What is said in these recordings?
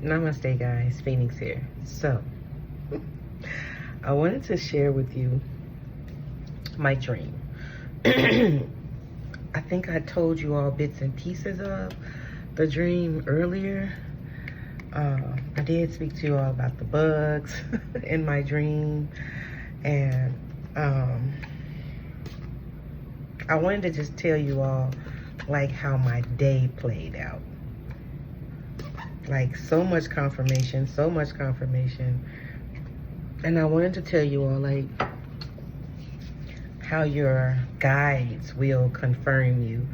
Namaste guys, Phoenix here. So, I wanted to share with you my dream. I think I told you all bits and pieces of the dream earlier. I did speak to you all about the bugs in my dream, and I wanted to just tell you all like how my day played out. Like so much confirmation. And I wanted to tell you all like how your guides will confirm you.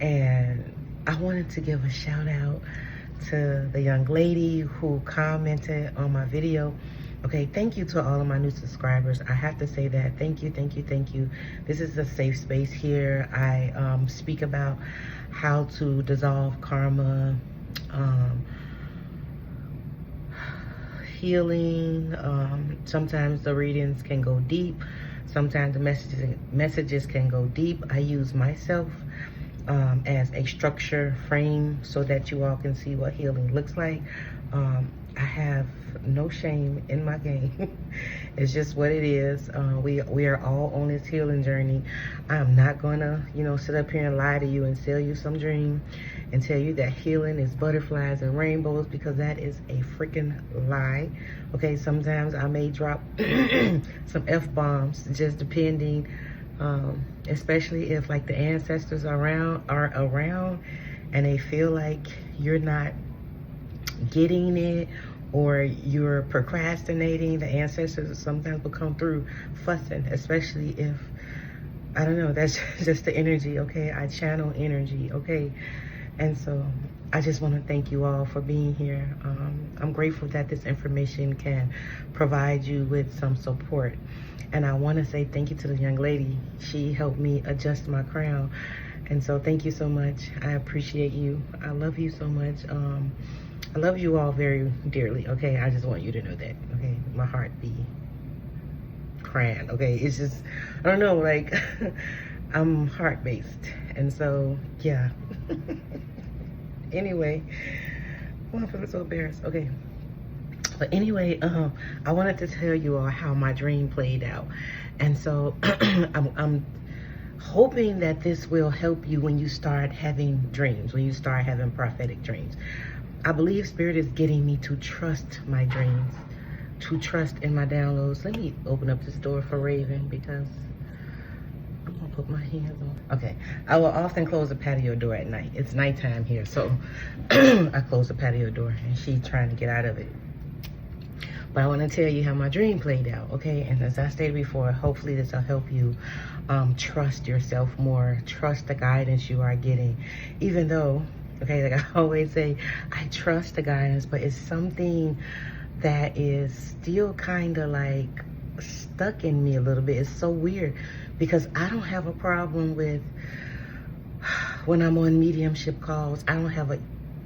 And I wanted to give a shout out to the young lady who commented on my video. Okay, thank you to all of my new subscribers. I have to say that. Thank you. This is a safe space here. I speak about how to dissolve karma, healing. Sometimes the readings can go deep. Sometimes the messages can go deep. I use myself as a structure frame so that you all can see what healing looks like. I have no shame in my game. It's just what it is. We are all on this healing journey. I'm not gonna, sit up here and lie to you and sell you some dream and tell you that healing is butterflies and rainbows, because that is a freaking lie. Okay, sometimes I may drop some F-bombs, just depending, especially if like the ancestors are around and they feel like you're not getting it or you're procrastinating. The ancestors sometimes will come through fussing, especially if, I don't know, that's just the energy. Okay, I channel energy. Okay, and so I just want to thank you all for being here. I'm grateful that this information can provide you with some support. And I want to say thank you to the young lady. She helped me adjust my crown. And so thank you so much. I appreciate you. I love you so much. I love you all very dearly. Okay, I just want you to know that. Okay, my heart be crying. Okay, it's just, I don't know, like I'm heart-based. And so, yeah. Anyway, oh, I'm feeling so embarrassed. Okay. But anyway, I wanted to tell you all how my dream played out. And so I'm hoping that this will help you when you start having dreams, when you start having prophetic dreams. I believe Spirit is getting me to trust my dreams, to trust in my downloads. Let me open up this door for Raven, because I'm gonna put my hands on. Okay, I will often close the patio door at night. It's nighttime here, so I close the patio door and she's trying to get out of it. But I want to tell you how my dream played out, okay? And as I stated before, hopefully this will help you trust yourself more, trust the guidance you are getting. Even though, okay, like I always say, I trust the guidance, but it's something that is still kind of like stuck in me a little bit. It's so weird, because I don't have a problem with when I'm on mediumship calls. I don't have a,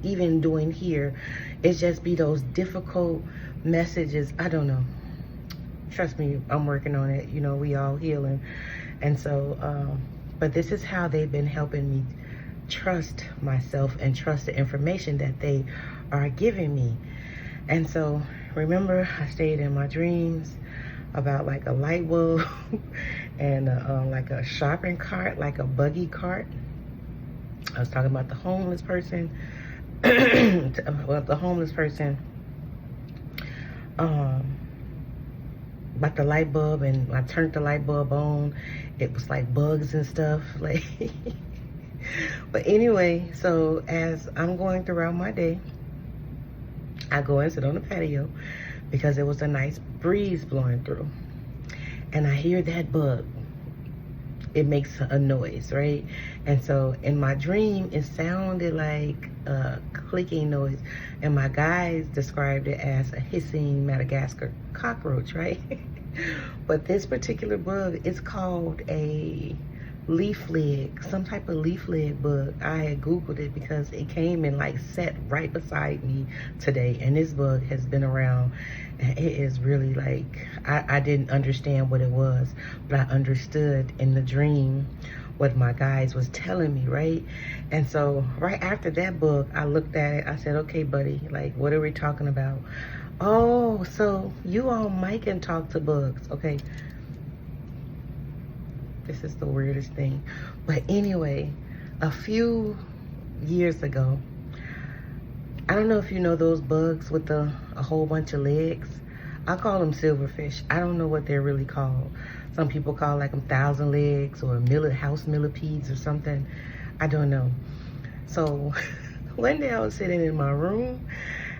even doing here, it's just be those difficult messages. I don't know. Trust me, I'm working on it. We all healing. And so, but this is how they've been helping me trust myself and trust the information that they are giving me. And so, remember, I stayed in my dreams about like a light bulb and like a shopping cart, like a buggy cart. I was talking about the homeless person. Well, the homeless person, about the light bulb, and I turned the light bulb on. It was like bugs and stuff, like. But anyway, so as I'm going throughout my day, I go and sit on the patio because there was a nice breeze blowing through, and I hear that bug. It makes a noise, right? And so in my dream, it sounded like a clicking noise, and my guides described it as a hissing Madagascar cockroach, right? But this particular bug is called a leaf leg, some type of leaf leg bug. I had Googled it because it came and like sat right beside me today, and this bug has been around, and it is really like, I didn't understand what it was, but I understood in the dream what my guides was telling me, right? And so right after that book, I looked at it. I said, okay, buddy, like, what are we talking about? Oh, so you all mic and talk to books. Okay. This is the weirdest thing. But anyway, a few years ago, I don't know if you know those bugs with a whole bunch of legs. I call them silverfish. I don't know what they're really called. Some people call like them 1,000 legs or house millipedes or something. I don't know. So one day I was sitting in my room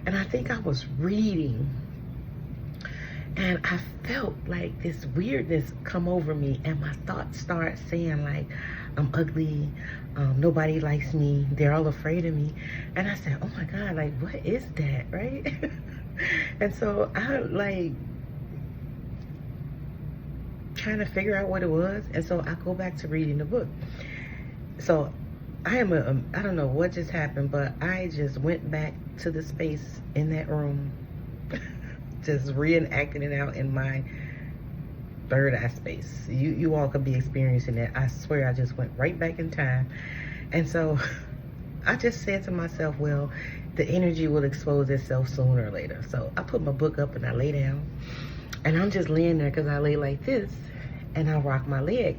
and I think I was reading, and I felt like this weirdness come over me, and my thoughts start saying like, I'm ugly, nobody likes me, they're all afraid of me. And I said, oh my God, like, what is that, right? And so I like trying to figure out what it was. And so I go back to reading the book. So I don't know what just happened, but I just went back to the space in that room, just reenacting it out in my third eye space. You all could be experiencing that. I swear I just went right back in time. And so I just said to myself, well, the energy will expose itself sooner or later. So I put my book up and I lay down, and I'm just laying there because I lay like this and I rock my leg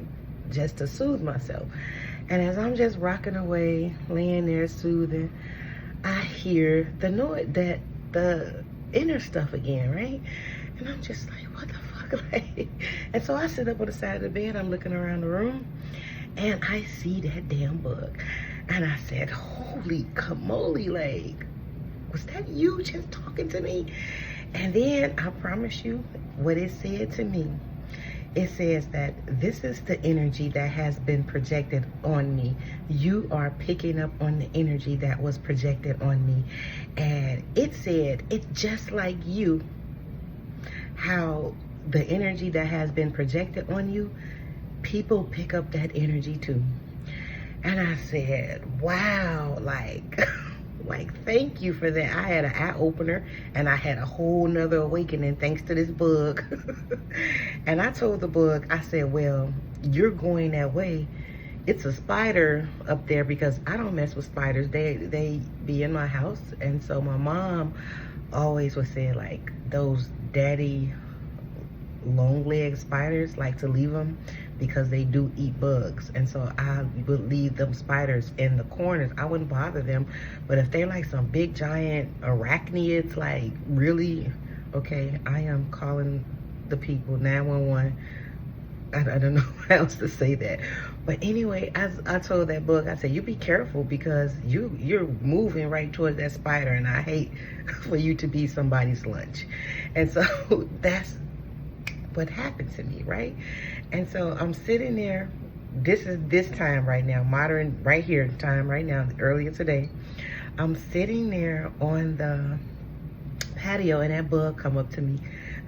just to soothe myself. And as I'm just rocking away, laying there soothing, I hear the noise, that the inner stuff again, right? And I'm just like, what the fuck? Like, and so I sit up on the side of the bed, I'm looking around the room, and I see that damn bug. And I said, holy camole, like, was that you just talking to me? And then I promise you what it said to me. It says that this is the energy that has been projected on me. You are picking up on the energy that was projected on me. And it said, it's just like you, how the energy that has been projected on you, people pick up that energy too. And I said, wow, like, like, thank you for that. I had an eye opener, and I had a whole nother awakening thanks to this bug. And I told the bug, I said, well, you're going that way. It's a spider up there, because I don't mess with spiders. They be in my house. And so my mom always would say, like, those daddy long leg spiders, like to leave them because they do eat bugs. And so I would leave them spiders in the corners. I wouldn't bother them. But if they're like some big giant arachnids, like really, okay, I am calling the people, 911. I don't know how else to say that. But anyway, I told that bug, I said, you be careful, because you're moving right towards that spider, and I hate for you to be somebody's lunch. And so that's what happened to me, right? And so I'm sitting there. This is this time right now, modern right here time right now, earlier today. I'm sitting there on the patio, and that bug come up to me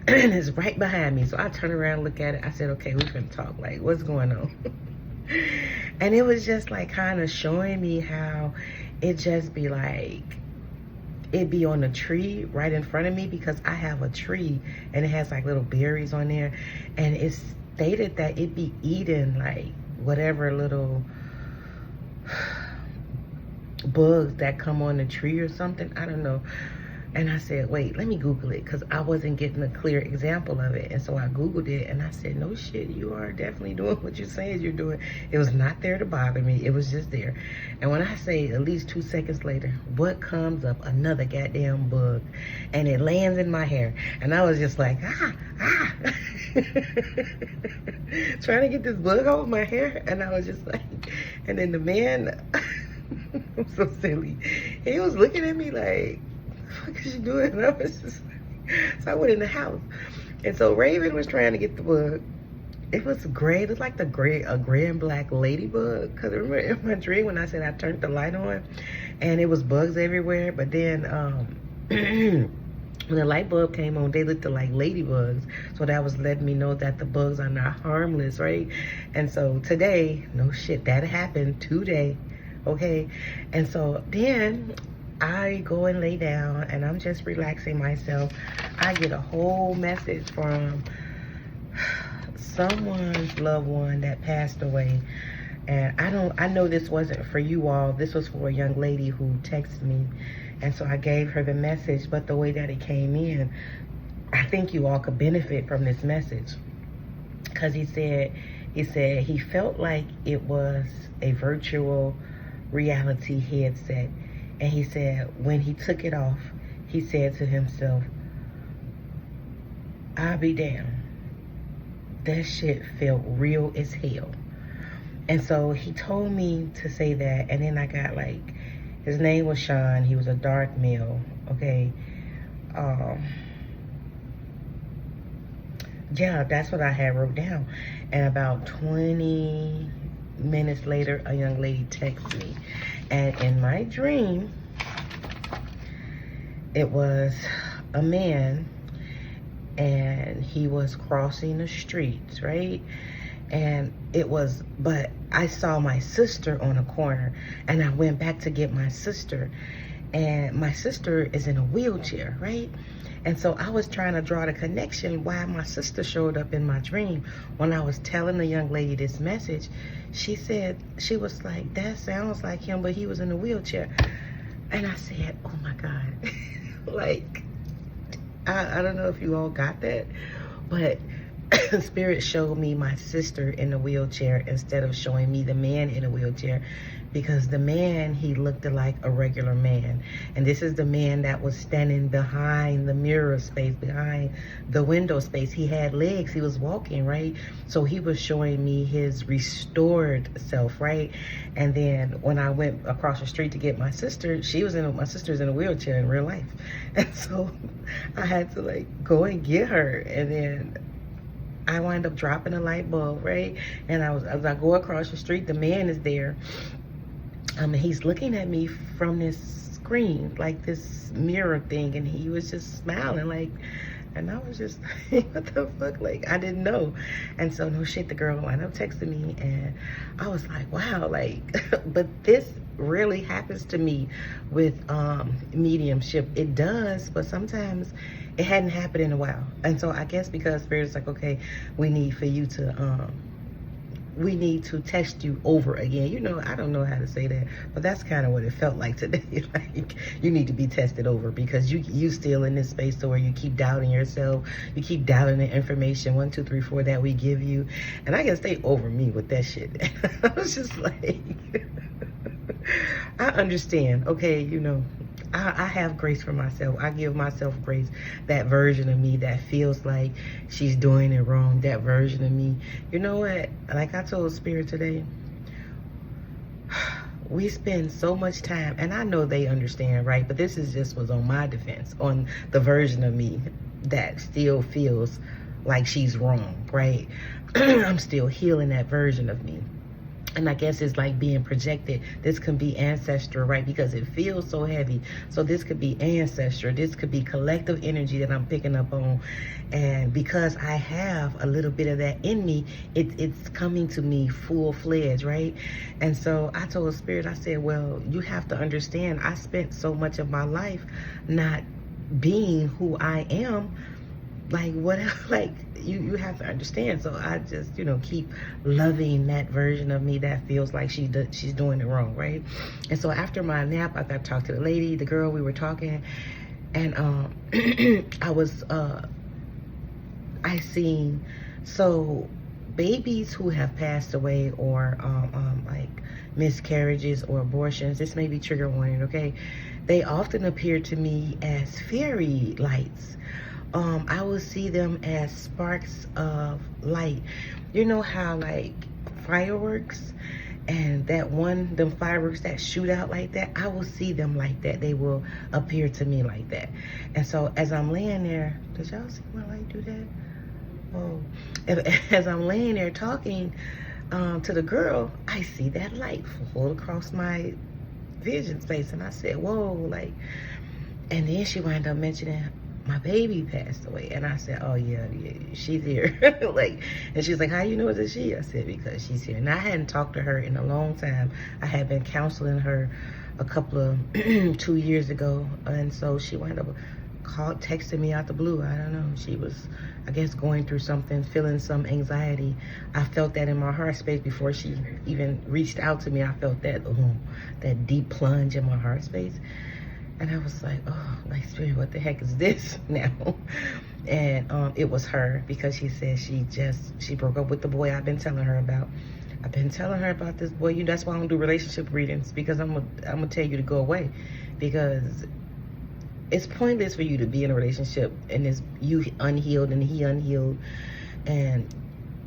and it's right behind me. So I turn around, look at it. I said, okay, we're gonna talk. Like, what's going on? And it was just like kind of showing me how it just be like, it be on a tree right in front of me, because I have a tree and it has like little berries on there, and it's stated that it be eating like whatever little bugs that come on the tree or something. I don't know. And I said, wait, let me Google it, because I wasn't getting a clear example of it. And so I Googled it, and I said, no shit, you are definitely doing what you're saying you're doing. It was not there to bother me. It was just there. And when I say at least 2 seconds later, what comes up? Another goddamn bug. And it lands in my hair. And I was just like, trying to get this bug off my hair. And I was just like, and then the man, I'm so silly. He was looking at me like, what is she doing? And I was just like, so I went in the house. And so Raven was trying to get the bug. It was gray. It was like a gray and black ladybug. Because remember in my dream when I said I turned the light on and it was bugs everywhere. But then when the light bulb came on, they looked like ladybugs. So that was letting me know that the bugs are not harmless, right? And so today, no shit, that happened today, okay? And so then I go and lay down, and I'm just relaxing myself. I get a whole message from someone's loved one that passed away. And I know this wasn't for you all. This was for a young lady who texted me. And so I gave her the message, but the way that it came in, I think you all could benefit from this message. Because he said he felt like it was a virtual reality headset. And he said when he took it off, he said to himself, I'll be damned. That shit felt real as hell. And so he told me to say that, and then I got like, his name was Sean. He was a dark male, okay? Yeah, that's what I had wrote down. And about 20 minutes later, a young lady texted me. And in my dream, it was a man, and he was crossing the streets, right? And but I saw my sister on a corner, and I went back to get my sister, and my sister is in a wheelchair, right? And so I was trying to draw the connection why my sister showed up in my dream. When I was telling the young lady this message, she was like, that sounds like him, but he was in a wheelchair. And I said, oh my God. Like, I don't know if you all got that, but Spirit showed me my sister in a wheelchair instead of showing me the man in a wheelchair, because the man, he looked like a regular man. And this is the man that was standing behind the mirror space, behind the window space. He had legs, he was walking, right? So he was showing me his restored self, right? And then when I went across the street to get my sister, my sister's in a wheelchair in real life. And so I had to like go and get her. And then I wind up dropping a light bulb, right? And as I go across the street, the man is there. He's looking at me from this screen, like this mirror thing, and he was just smiling, like, and I was just like, what the fuck? Like, I didn't know. And so, no shit, the girl wound up texting me, and I was like, wow, like, but this really happens to me with mediumship. It does, but sometimes it hadn't happened in a while. And so I guess because Spirit's like, okay, we need to test you over again. You know, I don't know how to say that, but that's kind of what it felt like today. Like, you need to be tested over because you still in this space to where you keep doubting yourself. You keep doubting the information 1, 2, 3, 4 that we give you. And I guess they over me with that shit. I was just like, I understand. Okay, you know, I have grace for myself. I give myself grace. That version of me that feels like she's doing it wrong, that version of me. You know what? Like I told Spirit today, we spend so much time, and I know they understand, right? But this was on my defense, on the version of me that still feels like she's wrong, right? I'm still healing that version of me. And I guess it's like being projected. This can be ancestral, right? Because it feels so heavy. So this could be ancestral. This could be collective energy that I'm picking up on. And because I have a little bit of that in me, it's coming to me full-fledged, right? And so I told Spirit, I said, well, you have to understand, I spent so much of my life not being who I am. Like, what, like, you have to understand. So I just, you know, keep loving that version of me that feels like she's doing it wrong, right? And so after my nap, I got to talk to the lady, the girl, we were talking, and I seen, so babies who have passed away or like miscarriages or abortions, this may be trigger warning, okay? They often appear to me as fairy lights. I will see them as sparks of light. You know how like fireworks and them fireworks that shoot out like that, I will see them like that. They will appear to me like that. And so as I'm laying there, did y'all see my light do that? Oh, as I'm laying there talking to the girl, I see that light float across my vision space, and I said, whoa, like, and then she wound up mentioning my baby passed away, and I said, oh yeah, she's here. Like, and she's like, how you know it's she? I said, because she's here. And I hadn't talked to her in a long time. I had been counseling her a couple of 2 years ago, and so she wound up texted me out the blue. I don't know. She was, I guess, going through something, feeling some anxiety. I felt that in my heart space before she even reached out to me. I felt that, that deep plunge in my heart space. And I was like, oh, my spirit, what the heck is this now? And it was her, because she said she broke up with the boy I've been telling her about. I've been telling her about this boy. That's why I don't do relationship readings, because I'm gonna tell you to go away, because it's pointless for you to be in a relationship and it's you unhealed and he unhealed, and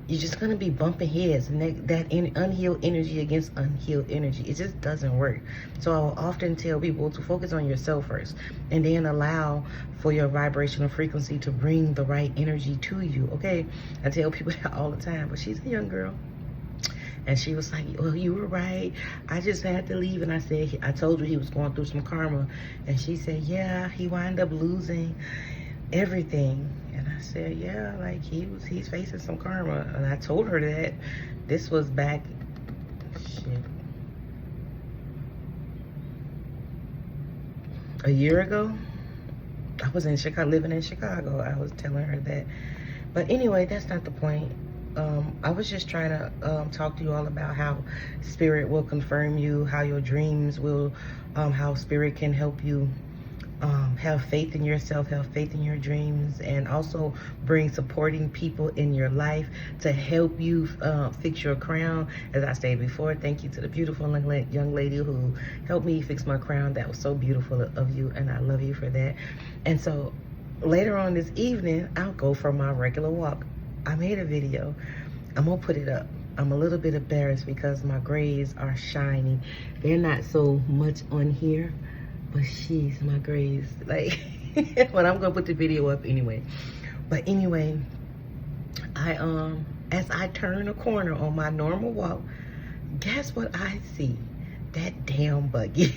you're just gonna be bumping heads, and that unhealed energy against unhealed energy, it just doesn't work. So I will often tell people to focus on yourself first, and then allow for your vibrational frequency to bring the right energy to you, okay? I tell people that all the time, but she's a young girl. And she was like, well, you were right. I just had to leave. And I said, I told you he was going through some karma. And she said, yeah, he wound up losing everything. And I said, yeah, like he's facing some karma. And I told her that. This was back, a year ago. I was in Chicago, living in Chicago. I was telling her that. But anyway, that's not the point. I was just trying to talk to you all about how spirit will confirm you, how your dreams will, how spirit can help you have faith in yourself, have faith in your dreams, and also bring supporting people in your life to help you fix your crown. As I stated before, thank you to the beautiful young lady who helped me fix my crown. That was so beautiful of you, and I love you for that. And so later on this evening, I'll go for my regular walk. I made a video. I'm gonna put it up. I'm a little bit embarrassed because my grays are shining. They're not so much on here, but she's my grays. Like, but I'm gonna put the video up anyway. But anyway, as I turn a corner on my normal walk, guess what I see? That damn buggy.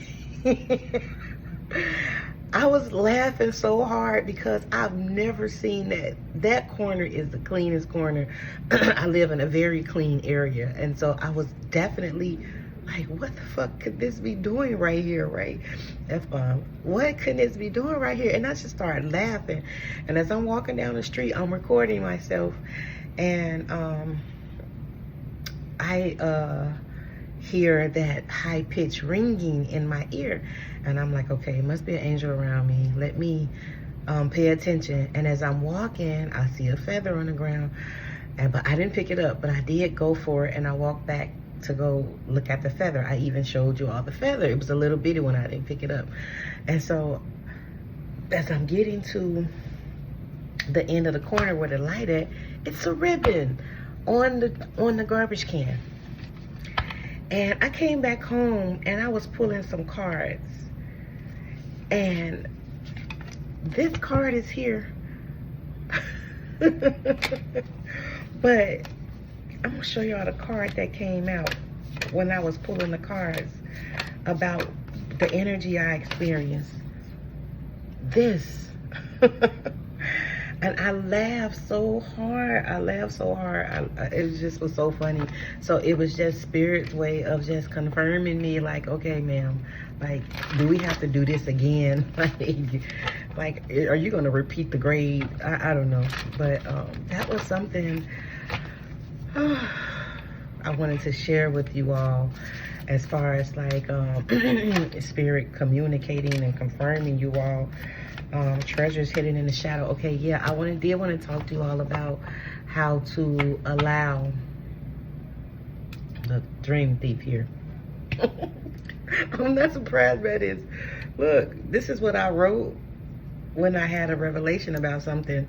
I was laughing so hard because I've never seen that. That corner is the cleanest corner. I live in a very clean area. And so I was definitely like, what the fuck could this be doing right here, right? F-bomb. What could this be doing right here? And I just started laughing. And as I'm walking down the street, I'm recording myself. And I hear that high-pitched ringing in my ear, and I'm like, okay, it must be an angel around me. Let me pay attention. And as I'm walking, I see a feather on the ground, but I didn't pick it up, but I did go for it, and I walked back to go look at the feather. I even showed you all the feather. It was a little bitty one. I didn't pick it up. And so as I'm getting to the end of the corner where the light at, it's a ribbon on the garbage can. And I came back home and I was pulling some cards. And this card is here. But I'm gonna show y'all the card that came out when I was pulling the cards about the energy I experienced. This. And I laughed so hard. It just was so funny. So it was just Spirit's way of just confirming me, like, okay, ma'am, like, do we have to do this again? like, are you going to repeat the grade? I don't know. But that was something I wanted to share with you all, as far as like Spirit communicating and confirming you all. Treasures hidden in the shadow. Okay, yeah, I did want to talk to you all about how to allow the dream thief here. I'm not surprised by this. Look, this is what I wrote when I had a revelation about something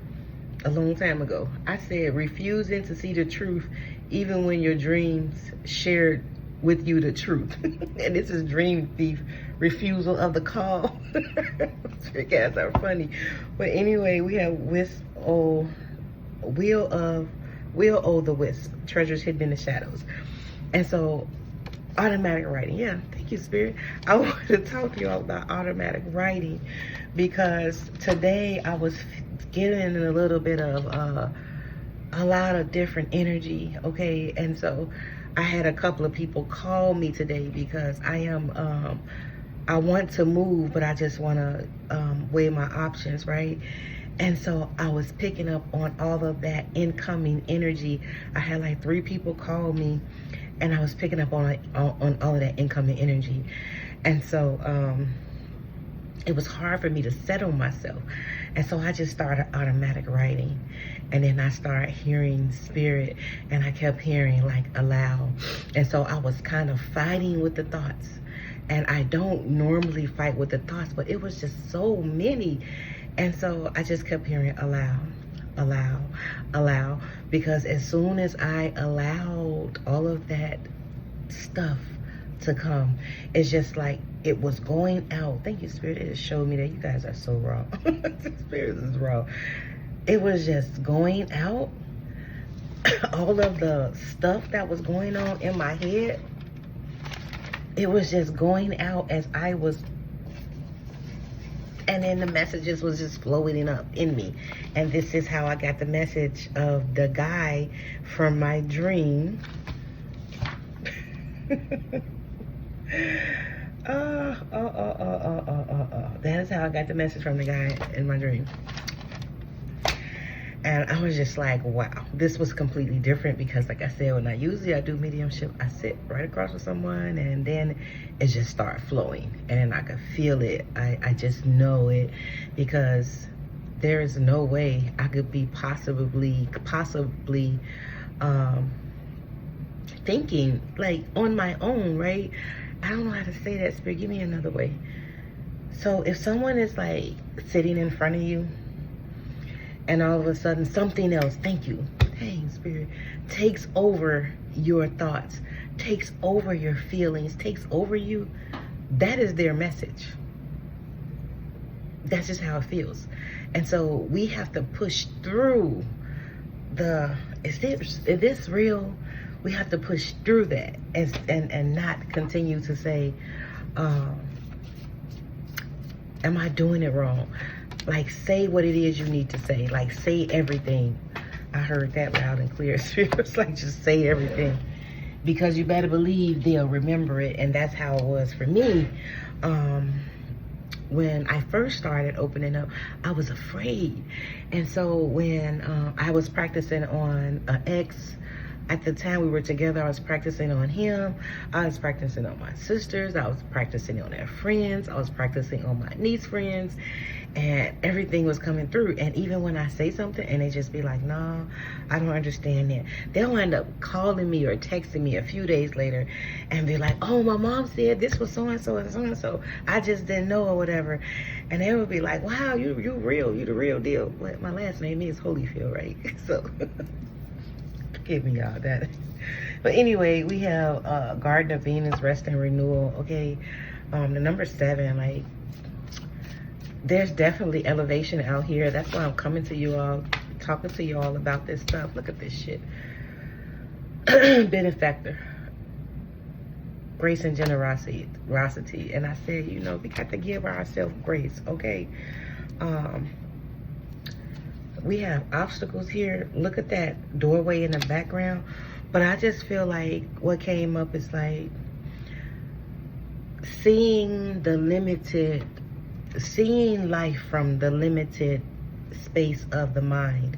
a long time ago. I said, refusing to see the truth even when your dreams shared with you the truth. And this is Dream Thief, refusal of the call. Trick ass are funny. But anyway, we have Wheel o' the Wisp, treasures hidden in the shadows. And so automatic writing. Yeah, thank you, Spirit. I wanted to talk to you all about automatic writing, because today I was getting a little bit of a lot of different energy, okay? And so I had a couple of people call me today because I am I want to move, but I just want to weigh my options, right? And so I was picking up on all of that incoming energy. I had like 3 people call me, and I was picking up on all of that incoming energy. And so it was hard for me to settle myself. And so I just started automatic writing. And then I started hearing spirit, and I kept hearing like aloud. And so I was kind of fighting with the thoughts. And I don't normally fight with the thoughts, but it was just so many. And so I just kept hearing aloud, aloud, aloud. Because as soon as I allowed all of that stuff to come, it's just like it was going out. Thank you, Spirit. It showed me that you guys are so raw. Spirit is raw. It was just going out. All of the stuff that was going on in my head, it was just going out as I was, and then the messages was just flowing up in me. And this is how I got the message of the guy from my dream. That is how I got the message from the guy in my dream. And I was just like, wow, this was completely different, because like I said, when I usually do mediumship, I sit right across from someone and then it just started flowing, and then I could feel it. I just know it, because there is no way I could be possibly thinking like on my own, right? I don't know how to say that, Spirit. Give me another way. So if someone is like sitting in front of you, and all of a sudden something else, thank you, dang, Spirit, takes over your thoughts, takes over your feelings, takes over you, that is their message. That's just how it feels. And so we have to push through the, is this real? We have to push through that and not continue to say, am I doing it wrong? Like, say what it is you need to say. Like, say everything. I heard that loud and clear. It's like, just say everything. Because you better believe they'll remember it. And that's how it was for me. When I first started opening up, I was afraid. And so when I was practicing on an ex, at the time we were together, I was practicing on him. I was practicing on my sisters. I was practicing on their friends. I was practicing on my niece friends. And everything was coming through. And even when I say something and they just be like, no, I don't understand that, they'll end up calling me or texting me a few days later and be like, oh, my mom said this was so-and-so and so-and-so. I just didn't know, or whatever. And they would be like, wow, you real. You the real deal. But my last name is Holyfield, right? So forgive me, y'all. That. But anyway, we have Garden of Venus, Rest and Renewal. Okay. The number 7, like, there's definitely elevation out here. That's why I'm coming to you all, talking to you all about this stuff. Look at this shit. Benefactor. Grace and generosity. And I said, you know, we got to give ourselves grace, okay? We have obstacles here. Look at that doorway in the background. But I just feel like what came up is like seeing life from the limited space of the mind.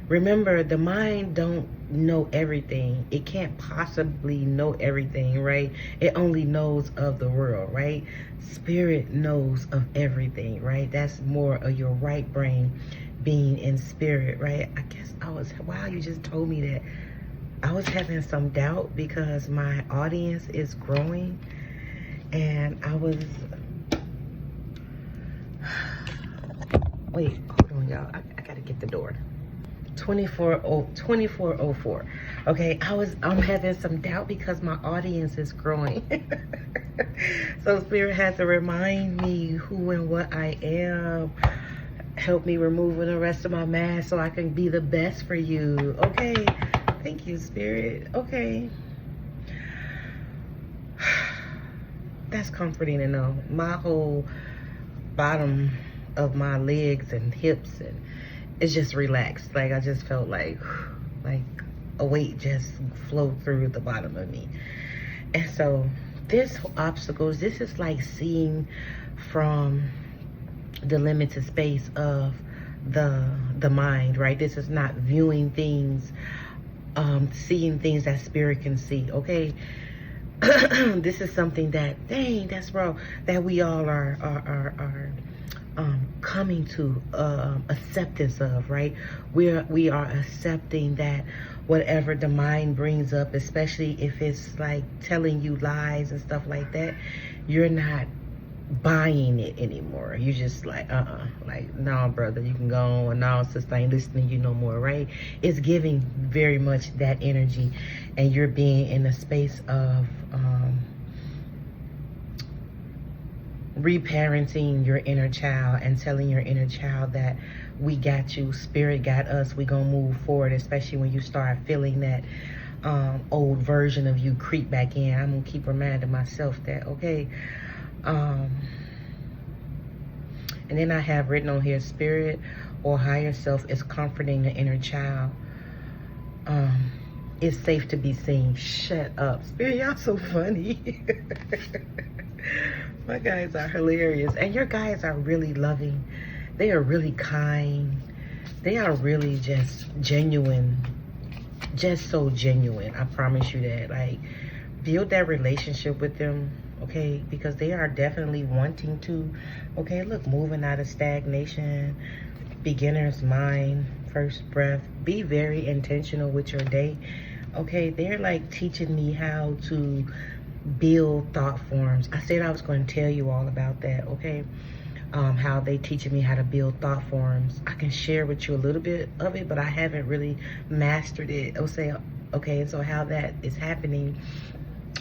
Remember, the mind don't know everything. It can't possibly know everything, right? It only knows of the world, right? Spirit knows of everything, right? That's more of your right brain being in spirit, right? I guess wow, you just told me that. I was having some doubt because my audience is growing, and I was, wait, hold on, y'all. I gotta get the door. 2404. Okay, I'm having some doubt because my audience is growing. So Spirit has to remind me who and what I am. Help me removing the rest of my mask so I can be the best for you. Okay, thank you, Spirit. Okay. That's comforting to know. My whole bottom of my legs and hips, and it's just relaxed. Like, I just felt like a weight just flowed through the bottom of me. And so This obstacles, this is like seeing from the limited space of the mind, right? This is not viewing things, seeing things that spirit can see, okay? This is something that, dang, that's bro, that we all are coming to acceptance of, right? We are accepting that whatever the mind brings up, especially if it's like telling you lies and stuff like that, you're not buying it anymore. You just like, like, no, brother, you can go on. No, sister, I ain't listening to you no more, right? It's giving very much that energy, and you're being in a space of reparenting your inner child and telling your inner child that we got you, spirit got us, we gonna move forward, especially when you start feeling that old version of you creep back in. I'm gonna keep reminding myself that, okay? And then I have written on here, spirit or higher self is comforting the inner child. It's safe to be seen. Shut up. Spirit, y'all so funny. My guys are hilarious. And your guys are really loving. They are really kind. They are really just genuine. Just so genuine. I promise you that. Like, build that relationship with them, okay? Because they are definitely wanting to, okay? Look, moving out of stagnation, beginner's mind, first breath. Be very intentional with your day, okay? They're like teaching me how to build thought forms. I said I was going to tell you all about that, okay? How they teaching me how to build thought forms. I can share with you a little bit of it, but I haven't really mastered it. I'll say, okay, so how that is happening.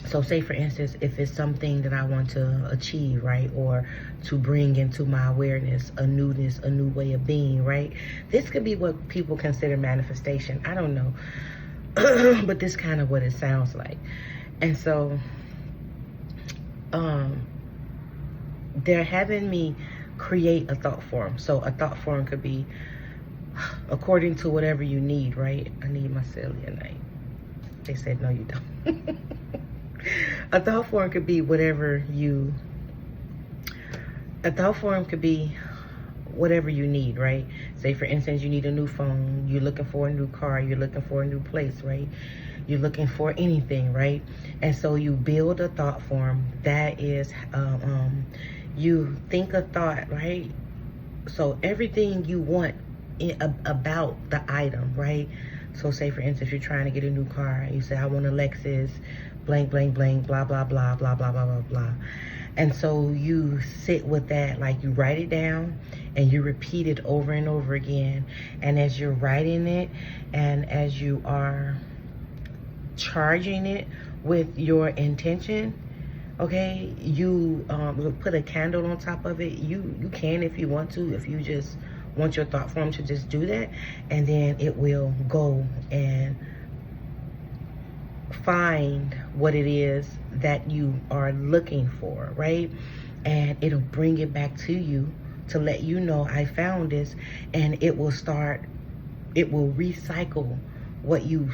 So say, for instance, if it's something that I want to achieve, right, or to bring into my awareness, a newness, a new way of being, right? This could be what people consider manifestation. I don't know. But this kind of what it sounds like. And so they're having me create a thought form. So a thought form could be according to whatever you need, right? I need my cellulite. They said, no, you don't. A thought form could be whatever you, a thought form could be whatever you need, right? Say, for instance, you need a new phone, you're looking for a new car, you're looking for a new place, right? You're looking for anything, right? And so you build a thought form that is, you think a thought, right? So everything you want about the item, right? So say, for instance, you're trying to get a new car, you say, I want a Lexus, blank, blank, blank, blah, blah, blah, blah, blah, blah, blah, blah. And so you sit with that, like you write it down and you repeat it over and over again. And as you're writing it and as you are charging it with your intention, okay, you put a candle on top of it. You can if you want to, if you just want your thought form to just do that, and then it will go and find what it is that you are looking for, right? And it'll bring it back to you to let you know, I found this, and it will recycle what you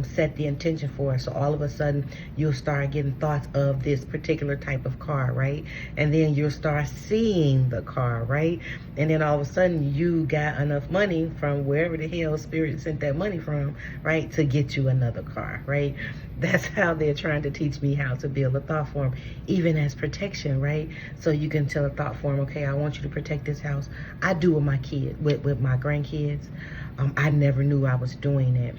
set the intention for. So all of a sudden you'll start getting thoughts of this particular type of car, right? And then you'll start seeing the car, right? And then all of a sudden you got enough money from wherever the hell spirit sent that money from, right, to get you another car, right? That's how they're trying to teach me how to build a thought form, even as protection, right? So you can tell a thought form, okay, I want you to protect this house. I do with my kid, with my grandkids. I never knew I was doing it.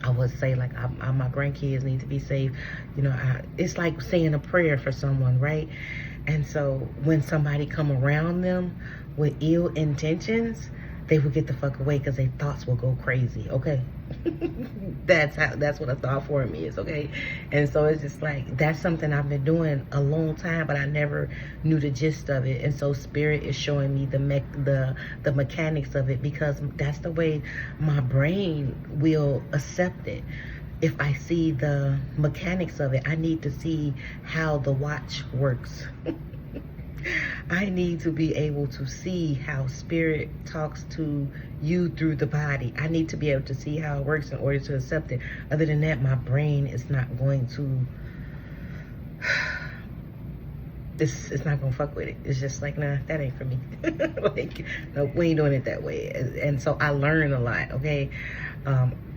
I would say, like, my grandkids need to be safe. You know, it's like saying a prayer for someone, right? And so when somebody come around them with ill intentions, they will get the fuck away because their thoughts will go crazy, okay? That's what a thought form is, okay? And so it's just like, that's something I've been doing a long time, but I never knew the gist of it. And so spirit is showing me the mechanics of it, because that's the way my brain will accept it. If I see the mechanics of it, I need to see how the watch works. I need to be able to see how spirit talks to you through the body. I need to be able to see how it works in order to accept it. Other than that, my brain is not going to this is not gonna fuck with it. It's just like, nah, that ain't for me. Like, no, we ain't doing it that way. And so I learn a lot, okay?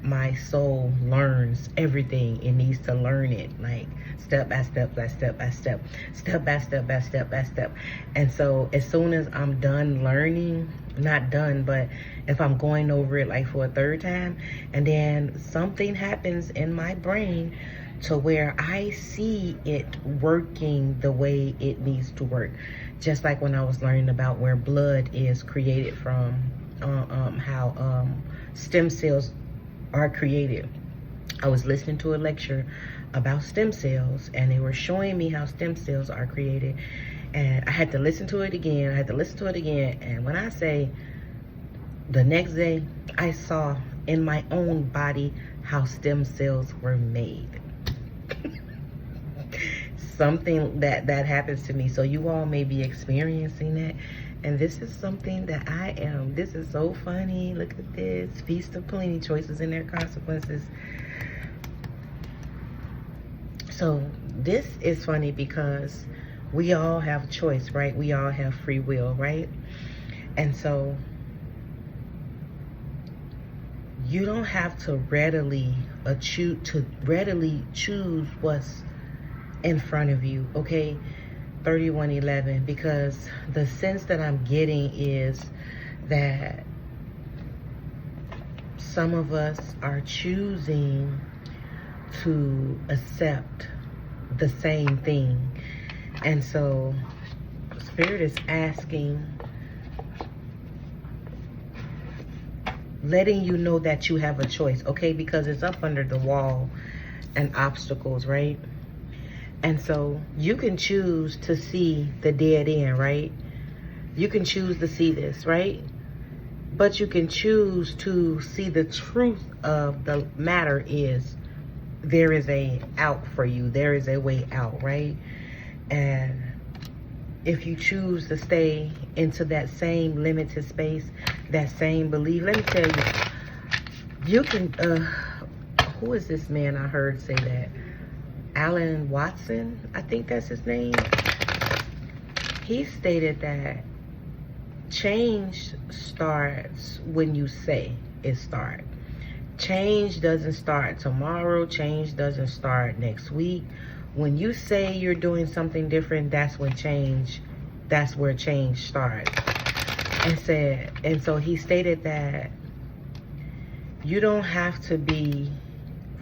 My soul learns everything it needs to learn it, like step by step by step by step, step by step by step by step. And so as soon as I'm done learning, not done, but if I'm going over it like for a third time, and then something happens in my brain to where I see it working the way it needs to work. Just like when I was learning about where blood is created from, how stem cells are created. I was listening to a lecture about stem cells, and they were showing me how stem cells are created. And I had to listen to it again. And when I say the next day, I saw in my own body how stem cells were made. Something that happens to me. So you all may be experiencing that. And this is something that this is so funny. Look at this. Feast of plenty, choices and their consequences. So this is funny because we all have choice, right? We all have free will, right? And so you don't have to readily choose what's in front of you, okay? 3111, because the sense that I'm getting is that some of us are choosing to accept the same thing. And so Spirit is asking, letting you know that you have a choice, okay? Because it's up under the wall and obstacles, right? And so you can choose to see the dead end, right? You can choose to see this, right? But you can choose to see the truth of the matter is there is a out for you. There is a way out, right? And if you choose to stay into that same limited space, that same belief, let me tell you, you can, who is this man I heard say that? Alan Watson, I think that's his name. He stated that change starts when you say it starts. Change doesn't start tomorrow. Change doesn't start next week. When you say you're doing something different, that's where change starts. And so he stated that you don't have to be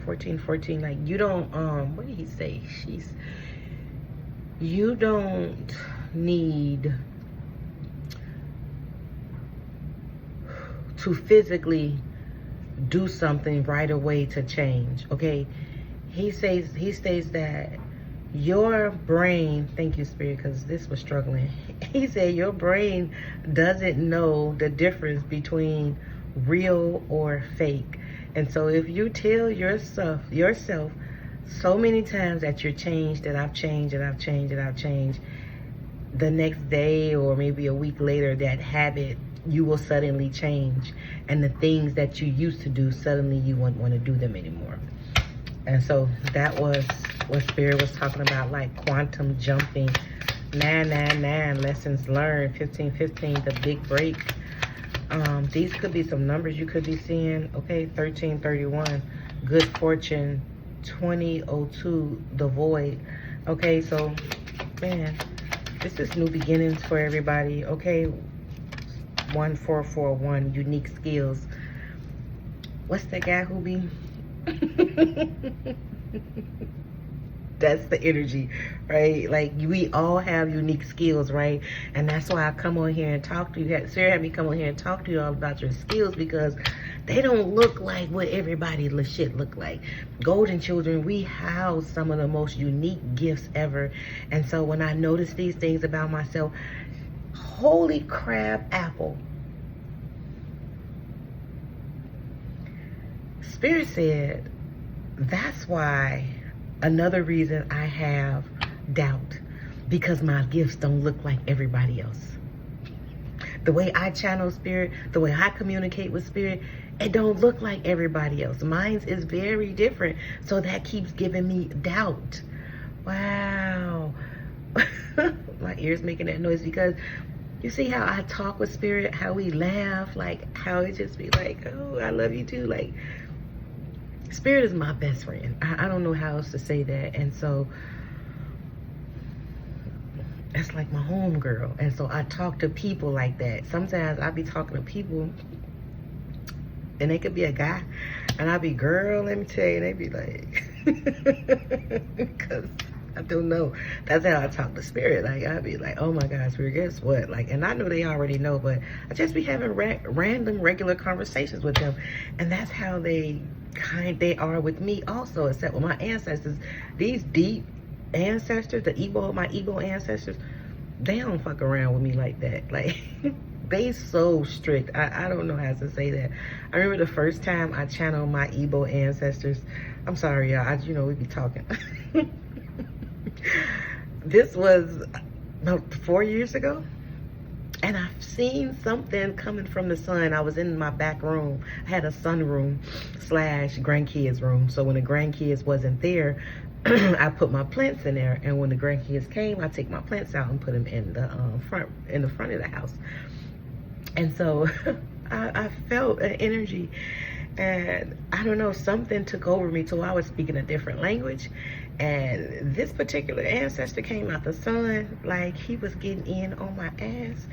14, like you don't, what did he say? You don't need to physically do something right away to change, okay? He states that your brain, thank you, Spirit, because this was struggling. He said your brain doesn't know the difference between real or fake. And so if you tell yourself so many times that you're changed, that I've changed, the next day or maybe a week later, that habit, you will suddenly change. And the things that you used to do, suddenly you won't want to do them anymore. And so that was what Spirit was talking about, like quantum jumping. 999, lessons learned. 1515, the big break. These could be some numbers you could be seeing. Okay, 1331, good fortune. 2002, the void. Okay, so man, this is new beginnings for everybody. Okay, 1441, unique skills. What's that guy who be? That's the energy, right? Like, we all have unique skills, right? And that's why I come on here and talk to you. Sarah had me come on here and talk to you all about your skills, because they don't look like what everybody shit look like. Golden children, we house some of the most unique gifts ever. And so when I notice these things about myself, holy crab apple. Spirit said, that's why, another reason I have doubt, because my gifts don't look like everybody else. The way I channel Spirit, the way I communicate with Spirit, it don't look like everybody else. Mine is very different. So that keeps giving me doubt. Wow. My ears making that noise because you see how I talk with spirit, how we laugh, like how it just be like, oh, I love you too. Like, spirit is my best friend. I don't know how else to say that. And so that's like my home girl. And so I talk to people like that. Sometimes I be talking to people and they could be a guy and I be, girl, let me tell you, they be like, because I don't know. That's how I talk to spirit. Like, I be like, oh my God, spirit, guess what? Like, and I know they already know, but I just be having random, regular conversations with them. And that's how they are with me also, except with my ancestors. These deep ancestors, my Igbo ancestors, they don't fuck around with me like that. Like, they so strict. I don't know how to say that. I remember the first time I channeled my Igbo ancestors. I'm sorry, y'all. You know, we be talking. This was about 4 years ago. And I've seen something coming from the sun. I was in my back room. I had a sunroom / grandkids room. So when the grandkids wasn't there, I put my plants in there. And when the grandkids came, I take my plants out and put them in the front of the house. And so I felt an energy, and I don't know, something took over me till I was speaking a different language. And this particular ancestor came out the sun, like he was getting in on my ass.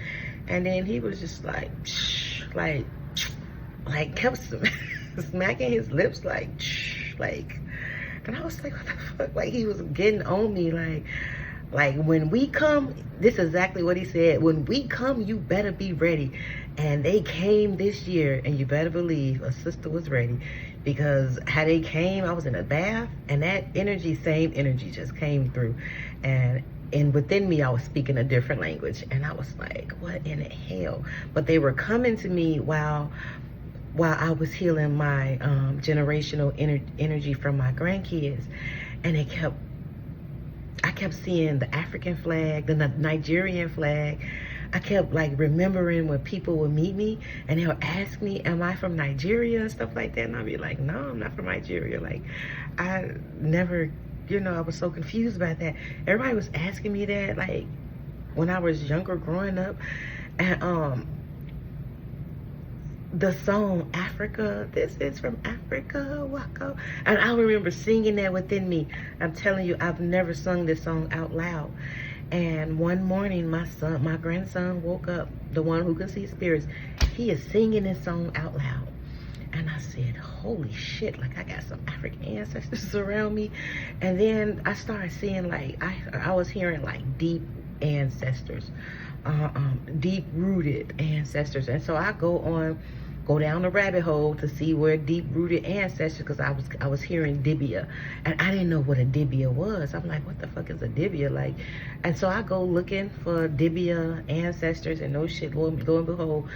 And then he was just like, like kept smacking his lips, like, and I was like, what the fuck? Like, he was getting on me, like, when we come, this is exactly what he said. When we come, you better be ready. And they came this year, and you better believe a sister was ready. Because how they came, I was in a bath, and that energy, same energy, just came through. And within me, I was speaking a different language. And I was like, what in the hell? But they were coming to me while I was healing my generational energy from my grandkids. And I kept seeing the African flag, the Nigerian flag. I kept like remembering when people would meet me and they'll ask me, am I from Nigeria and stuff like that? And I'll be like, no, I'm not from Nigeria. Like, I never, I was so confused about that. Everybody was asking me that, like, when I was younger growing up. And the song Africa, this is from Africa, Waka. And I remember singing that within me. I'm telling you, I've never sung this song out loud. And one morning, my grandson woke up, the one who can see spirits. He is singing this song out loud. And I said, holy shit, like I got some African ancestors around me. And then I started seeing, like, I was hearing like deep ancestors, deep-rooted ancestors. And so I go down the rabbit hole to see where deep-rooted ancestors, because I was hearing Dibia, and I didn't know what a Dibia was. I'm like, what the fuck is a Dibia? Like, and so I go looking for Dibia ancestors, and no shit, lo and behold,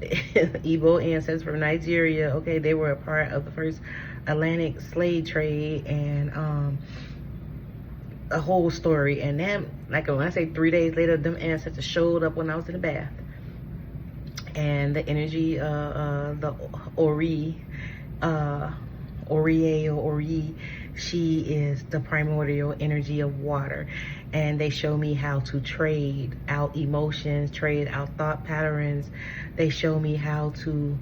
Igbo ancestors from Nigeria. Okay, they were a part of the first Atlantic slave trade, and a whole story. And then, like, when I say 3 days later, them ancestors showed up when I was in the bath. And the energy, the Ori, she is the primordial energy of water. And they show me how to trade out emotions, trade out thought patterns. They show me how to,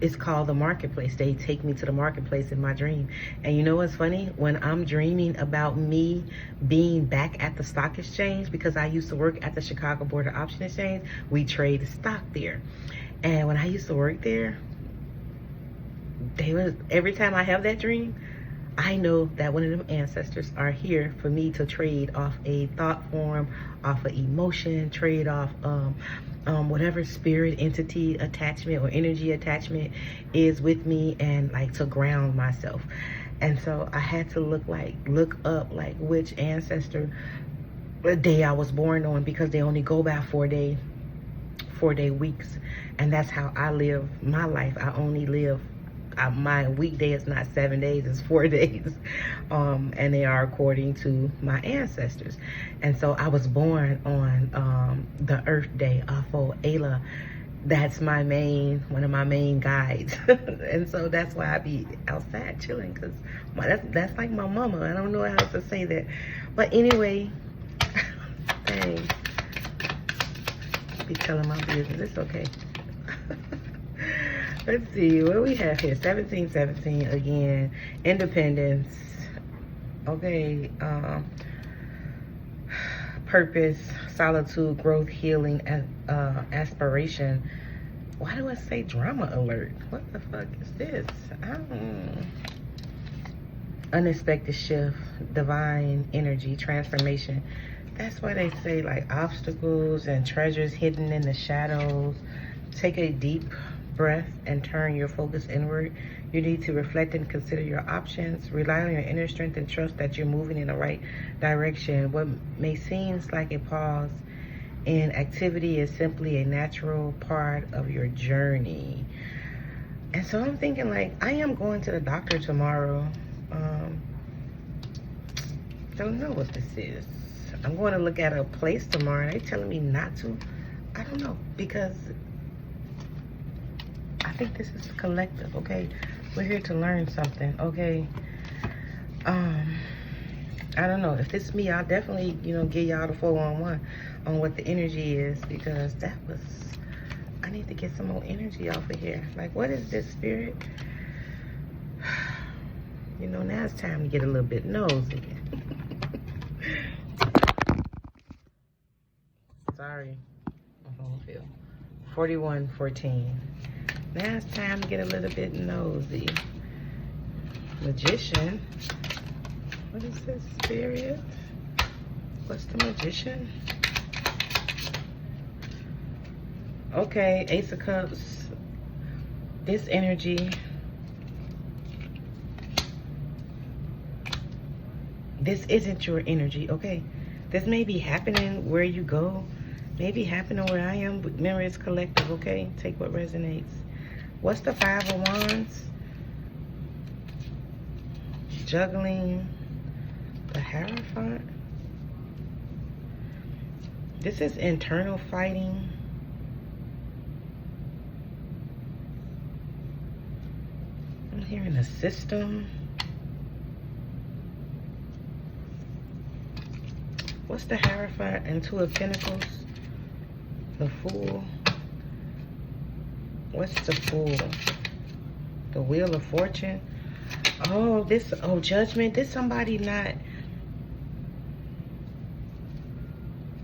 it's called the marketplace. They take me to the marketplace in my dream. And you know what's funny? When I'm dreaming about me being back at the stock exchange, because I used to work at the Chicago Board of Option Exchange, we trade stock there. And when I used to work there, every time I have that dream, I know that one of them ancestors are here for me to trade off a thought form, off an emotion, trade off whatever spirit, entity, attachment, or energy attachment is with me, and like to ground myself. And so I had to look up like which ancestor day I was born on, because they only go by 4-day weeks. And that's how I live my life. I only live, my weekday is not 7 days, it's 4 days. And they are according to my ancestors. And so I was born on the Earth Day, Afo Ela. that's one of my main guides. And so that's why I be outside chilling, because that's like my mama. I don't know how to say that. But anyway, dang, be telling my business. It's okay. Let's see what we have here. 1717 again. Independence. Okay. Purpose, solitude, growth, healing, and aspiration. Why do I say drama alert? What the fuck is this? Unexpected shift, divine energy, transformation. That's why they say like obstacles and treasures hidden in the shadows. Take a deep breath and turn your focus inward. You need to reflect and consider your options. Rely on your inner strength and trust that you're moving in the right direction. What may seem like a pause in activity is simply a natural part of your journey. And so I'm thinking, like, I am going to the doctor tomorrow. Don't know what this is. I'm going to look at a place tomorrow. They're telling me not to. I don't know, because I think this is collective, okay? We're here to learn something, okay? I don't know. If this is me, I'll definitely, you know, give y'all the 411 on what the energy is, because that was, I need to get some more energy off of here. Like, what is this, spirit? You know, now it's time to get a little bit nosy. Sorry. I don't feel. 4114. Now it's time to get a little bit nosy. Magician. What is this, spirit? What's the magician? Okay, Ace of Cups. This energy. This isn't your energy, okay? This may be happening where you go. Maybe happening where I am, but remember, it's collective, okay? Take what resonates. What's the Five of Wands? Juggling. The Hierophant. This is internal fighting. I'm hearing a system. What's the Hierophant and Two of Pentacles? The Fool. What's the Fool? The Wheel of Fortune. Oh, this, oh, Judgment. This somebody not,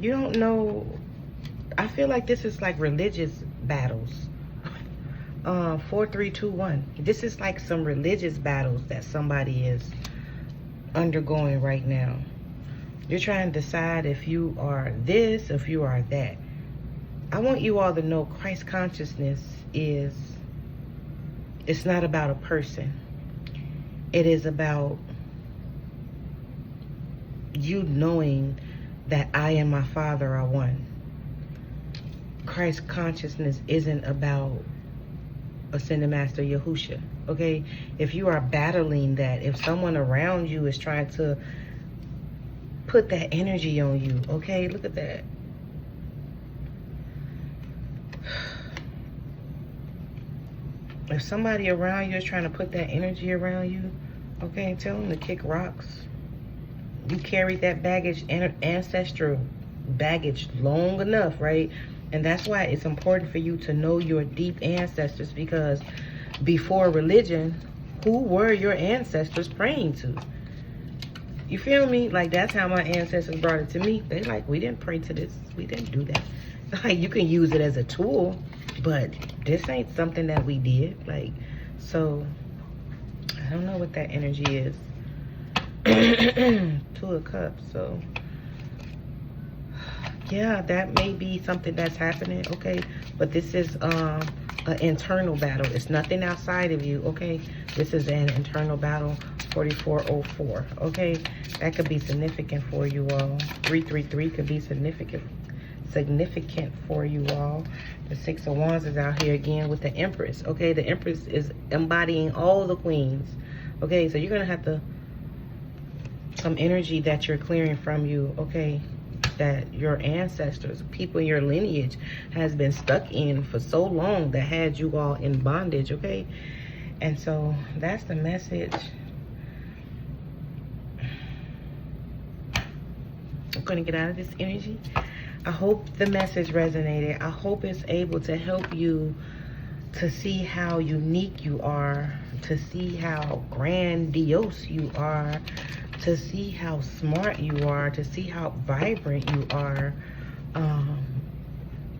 you don't know. I feel like this is like religious battles. 4321. This is like some religious battles that somebody is undergoing right now. You're trying to decide if you are this, if you are that. I want you all to know Christ consciousness is, it's not about a person. It is about you knowing that I and my Father are one. Christ consciousness isn't about Ascended Master Yahusha, okay? If you are battling that, if someone around you is trying to put that energy on you, okay? Look at that. If somebody around you is trying to put that energy around you, okay, tell them to kick rocks. You carried that baggage, ancestral baggage, long enough, right? And that's why it's important for you to know your deep ancestors, because before religion, who were your ancestors praying to? You feel me? Like, that's how my ancestors brought it to me. They like, we didn't pray to this. We didn't do that. Like, you can use it as a tool, but this ain't something that we did. Like, so I don't know what that energy is. Two of Cups. So yeah, that may be something that's happening, okay? But this is an internal battle. It's nothing outside of you, okay? This is an internal battle. 4404, okay? That could be significant for you all. 333 could be significant for you all. The Six of Wands is out here again with the Empress, okay? The Empress is embodying all the queens, okay? So you're gonna have to, some energy that you're clearing from you, okay? that your ancestors, people in your lineage, has been stuck in for so long, that had you all in bondage, okay? And so that's the message. I'm gonna get out of this energy. I hope the message resonated. I hope it's able to help you to see how unique you are, to see how grandiose you are, to see how smart you are, to see how vibrant you are,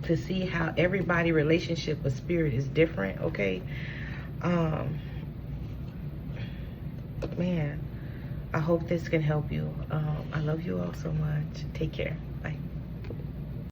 to see how everybody relationship with spirit is different, okay? Man, I hope this can help you. I love you all so much. Take care. Bye.